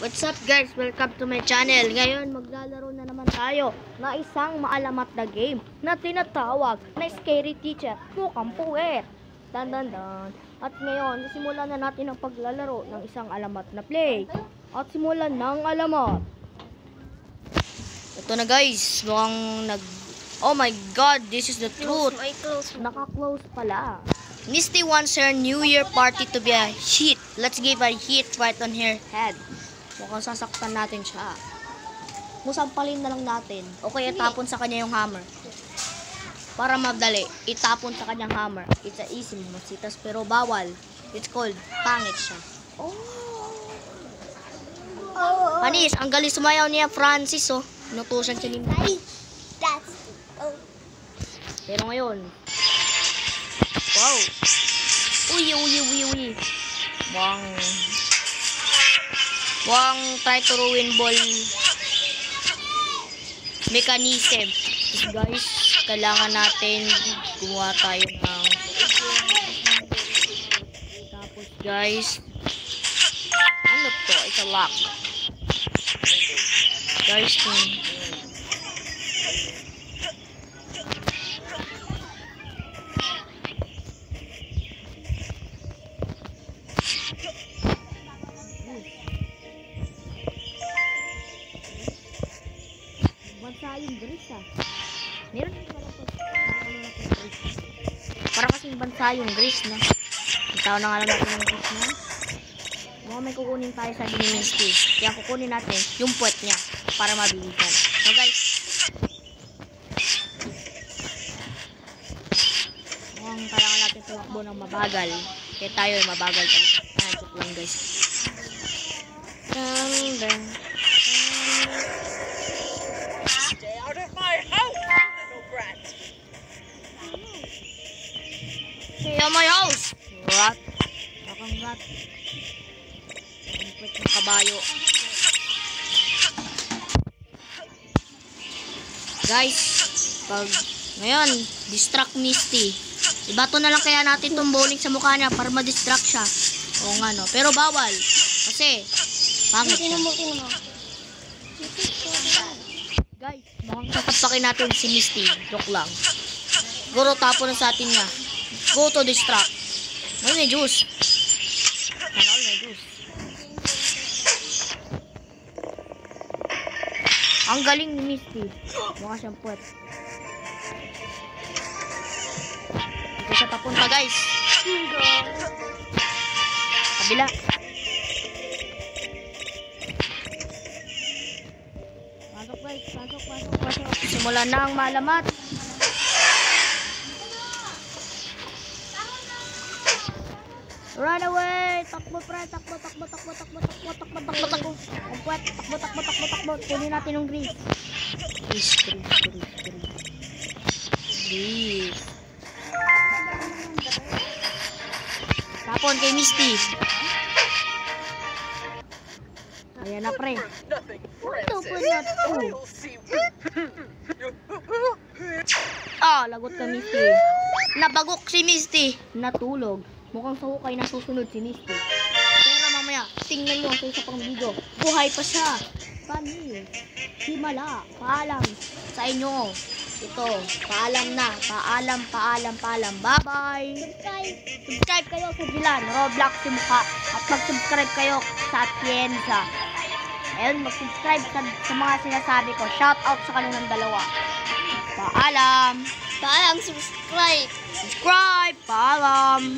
What's up guys? Welcome to my channel. Ngayon maglalaro na naman tayo na isang maalamat na game na tinatawag na Scary Teacher Mukhang Puwet. Dan. At ngayon, simulan na natin ang paglalaro ng isang alamat na play. At simulan ng alamat. Ito na guys, mukhang oh my god, this is the truth. Naka-close pala. Misty wants her New Year party to be a hit. Let's give a hit right on her head. Mukhang sasaktan natin siya. Musampalin na lang natin. Okay, itapon sa kanya yung hammer. Para madali, itapon sa kanyang hammer. It's a easy masitas pero bawal. It's called pangit siya. Panis, ang galing sumayaw niya Francis oh. Inutusan siya ni Mike. Pero ngayon, wow. Uy. Wang try to ruin ball mechanism. Guys, kailangan natin gumawa tayo ng tapos guys, ano to? It's a lock. Guys, bansayong gris ah. Meron din pala po. Para kasing bansayong gris na. Itaw na nga lang natin yung gris na. May kukunin tayo sa Misty. Kaya kukunin natin yung puwet niya para mabilisan. So guys. Mukhang kailangan natin tumakbo ng mabagal. Kaya tayo ay mabagal talaga. Joke lang guys. Kaya my house! Rat! Bakang rat. Bakang ng kabayo. Guys, pag ngayon, distract Misty. Ibato na lang kaya natin itong bowling sa mukha niya para ma-distract siya. Oo nga no. Pero bawal. Kasi, pangit siya. Guys, mukhang sasapakin natin si Misty. Joke lang. Guro tapo na sa atin niya. Go to distract. May juice. May juice. Ang galing ni Misty. Mukha siyang puwet. Dito siya papunta guys. Kabila. Pasok guys. Pasok. Simula na ang malamat. Run away! Takbo pre! Takbo! Ang puwet! Takbo! Kunin natin yung grease. Grease. Tapon kay Misty. Ayan na pre. Ito po na to. Lagot ka Misty. Nabagok si Misty. Natulog. Mukhang sa hukay na susunod si Misty. Pero mamaya, tingnan nyo sa isa pang video. Buhay pa siya. Panis. Himala. Paalam sa inyo. Ito. Paalam na. Paalam. Bye-bye. Subscribe kayo sa Jilan. Roblox yung mukha. At mag-subscribe kayo sa Atienza. Ayun, mag-subscribe sa mga sinasabi ko. Shout out sa kanilang dalawa. Paalam. Subscribe. Paalam.